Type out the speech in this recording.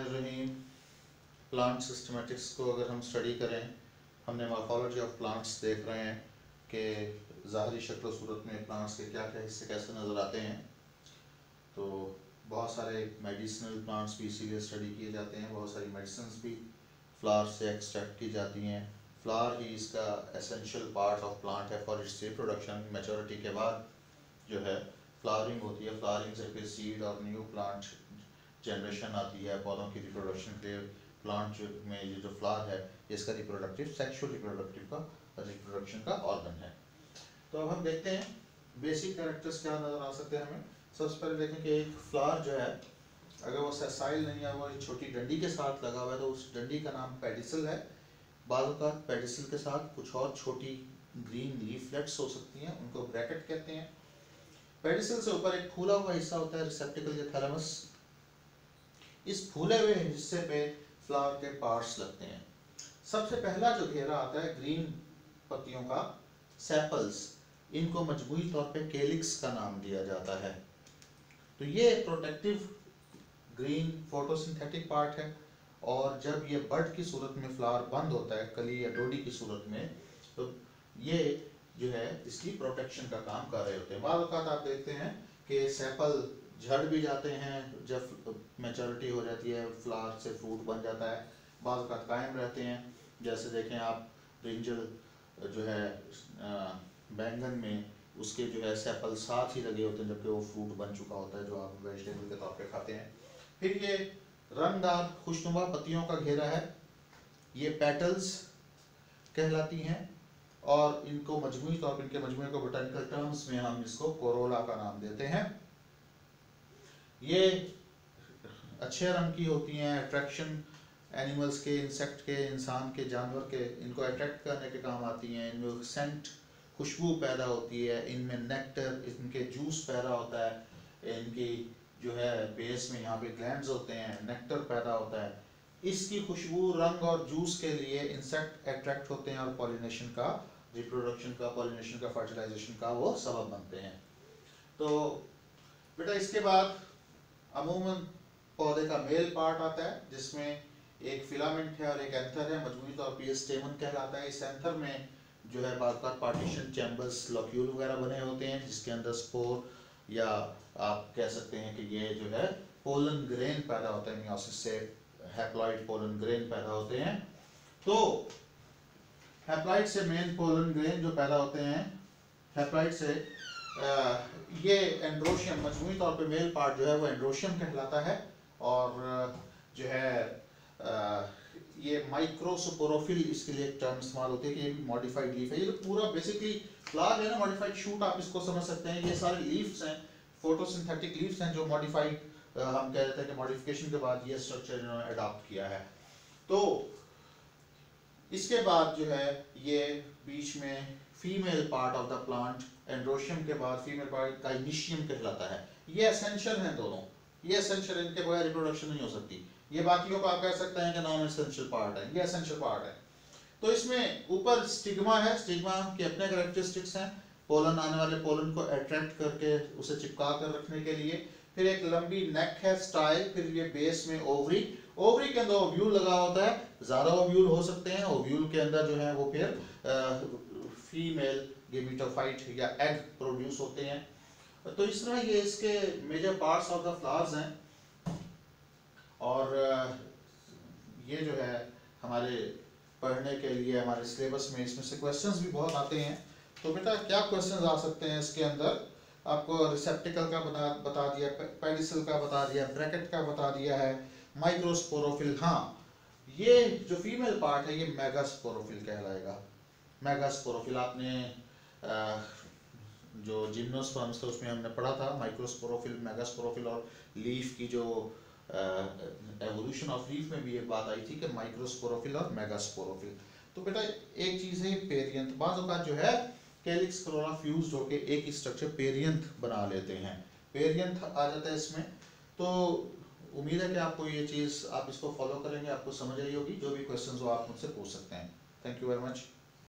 बिस्मिल्लाहिर्रहमानिर्रहीम। Plant systematics को अगर हम स्टडी करें, हमने मॉर्फोलॉजी ऑफ प्लांट्स देख रहे हैं कि ज़ाहरी शक्ल सूरत में प्लांट्स के क्या क्या हिस्से कैसे नज़र आते हैं। तो बहुत सारे मेडिसिनल प्लांट्स भी इसीलिए स्टडी किए जाते हैं, बहुत सारी मेडिसिन भी फ्लावर से एक्सट्रैक्ट की जाती हैं। फ्लावर ही इसका एसेंशियल पार्ट ऑफ प्लांट है फॉर इट्स रिप्रोडक्शन। मैच्योरिटी के बाद जो है फ्लावरिंग होती है, फ्लावरिंग से फिर सीड और न्यू प्लांट जनरेशन आती है पौधों की रिप्रोडक्शन के लिए। प्लांट में ये जो फ्लावर है इसका रिप्रोडक्टिव सेक्सुअल रिप्रोडक्शन का ऑर्गन है। तो अब हम देखते हैं बेसिक कैरेक्टर्स क्या नज़र आ सकते हैं हमें। सबसे पहले देखें कि एक फ्लावर जो है अगर वो सेसाइल नहीं है, वो एक छोटी डंडी के साथ लगा हुआ है, तो उस डंडी का नाम पेडिसल है। बाज़ औक़ात पेडिसल के साथ कुछ और छोटी ग्रीन लीफलेट्स हो सकती हैं, उनको ब्रैकेट कहते हैं। पेडिसल से ऊपर एक फूला हुआ हिस्सा होता है रिसेप्टिकल या थैलेमस। इस फूले हुए हिस्से पे फ्लावर के पार्ट्स लगते हैं। सबसे पहला जो घेरा आता है ग्रीन पत्तियों का, सेपल्स, इनको मजमूई तौर पे केलिक्स का नाम दिया जाता है। तो ये प्रोटेक्टिव ग्रीन फोटोसिंथेटिक पार्ट है, और जब ये बड की सूरत में फ्लावर बंद होता है कली या डोडी की सूरत में, तो ये जो है इसकी प्रोटेक्शन का काम कर रहे होते हैं। बाद वक़्त आप देखते हैं कि सेपल झड़ भी जाते हैं, जब मैच्योरिटी हो जाती है फ्लावर से फ्रूट बन जाता है, बाद वक़्त कायम रहते हैं। जैसे देखें आप ब्रिंजल जो है बैंगन में, उसके जो है सेपल साथ ही लगे होते हैं जबकि वो फ्रूट बन चुका होता है जो आप वेजिटेबल के तौर पे खाते हैं। फिर ये रंगदार खुशनुमा पत्तियों का घेरा है, ये पेटल्स कहलाती हैं, और इनको मजमूई तौर पर इनके मजमूए को बोटैनिकल टर्म्स में हम इसको कोरोला का नाम देते हैं। ये अच्छे रंग की होती हैं, अट्रैक्शन एनिमल्स के, इंसेक्ट के, इंसान के, जानवर के, इनको अट्रैक्ट करने के काम आती हैं। इनमें सेंट, खुशबू पैदा होती है, इनमें नेक्टर, इनके जूस पैदा होता है, इनकी जो है बेस में यहाँ पे ग्लैंड्स होते हैं, नेक्टर पैदा होता है। इसकी खुशबू, रंग और जूस के लिए इंसेक्ट अट्रैक्ट होते हैं और पॉलिनेशन का, रिप्रोडक्शन का, पॉलिनेशन का, फर्टिलाइजेशन का वो सबब बनते हैं। तो बेटा इसके बाद अमूमन पौधे का मेल पार्ट आता है जिसमें एक फिलामेंट है और एक एंथर है, मजमूई तौर पर स्टेमन कहलाता है। इस एंथर में जो है बार पार्टीशन चैम्बर्स, लॉक्यूल वगैरह बने होते हैं जिसके अंदर स्पोर, या आप कह सकते हैं कि ये जो है पोलन ग्रेन पैदा होता है, मियोसिस से हैप्लॉइड पोलन ग्रेन पैदा होते हैं। तो हैप्लॉइड से मेन पोलन ग्रेन जो पैदा होते हैं, हैप्लॉइड से ये एंड्रोशियम, मजमूई तौर पे मेल पार्ट जो है वो एंड्रोशियम कहलाता है, और जो है ये माइक्रोस्पोरोफिल, इसके लिए एक टर्म इस्तेमाल होती है कि ये भी मॉडिफाइड लीफ है। ये तो पूरा बेसिकली फ्लावर है ना, मॉडिफाइड शूट आप इसको समझ सकते हैं। ये सारे लीव्स हैं, फोटोसिंथेटिक लीव्स हैं जो मॉडिफाइड, हम कह देते हैं कि मॉडिफिकेशन के बाद ये स्ट्रक्चर इन्होंने अडॉप्ट किया है। तो इसके बाद जो है ये बीच में female part of the plant, androecium के बाद फीमेल पार्ट गाइनिशियम कहलाता है। ये एसेंशियल हैं दोनों, ये एसेंशियल, इनके बगैर रिप्रोडक्शन नहीं हो सकती। ये बाकियों को आप कह सकते हैं कि नॉन एसेंशियल पार्ट है, ये एसेंशियल पार्ट है। तो इसमें ऊपर स्टिग्मा है, स्टिग्मा के अपने कैरेक्टरिस्टिक्स हैं, पोलन, आने वाले पोलन को अट्रैक्ट करके उसे चिपका कर रखने के लिए। फिर एक लंबी नेक है, स्टाइल, फिर ये बेस में ओवरी, ओवरी के अंदर ओव्यूल लगा होता है, ज़्यादा ओव्यूल हो सकते हैं। ओव्यूल के अंदर जो है वो फिर फीमेल गेमेटोफाइट या एग प्रोड्यूस होते हैं। तो इस तरह ये इसके major parts of the flowers हैं, और ये जो है हमारे पढ़ने के लिए हमारे सिलेबस में इसमें से क्वेश्चंस भी बहुत आते हैं। तो बेटा क्या क्वेश्चंस आ सकते हैं इसके अंदर, आपको रिसेप्टिकल का बता दिया, पेडिसल का बता दिया, ब्रैकेट का बता दिया है, माइक्रोस्पोरोफिल, हाँ ये जो फीमेल पार्ट है ये मेगास्पोरोफिल कहलाएगा। मेगास्पोरोफिल आपने जो जिम्नोस्पर्म्स था उसमें हमने पढ़ा था, माइक्रोस्पोरोफिल, मेगास्पोरोफिल, और लीफ की जो एवोल्यूशन ऑफ लीफ में भी ये बात आई थी कि माइक्रोस्पोरोफिल और मेगास्पोरोफिल। तो बेटा एक चीज़ है पेरियंथ, बाज़ औक़ात जो है कैलिक्स कोरोला फ्यूज होके एक ही स्ट्रक्चर पेरियंथ बना लेते हैं, पेरियंथ आ जाता है इसमें। तो उम्मीद है कि आपको ये चीज़, आप इसको फॉलो करेंगे, आपको समझ आई होगी। जो भी क्वेश्चंस हो आप मुझसे पूछ सकते हैं। Thank you very much.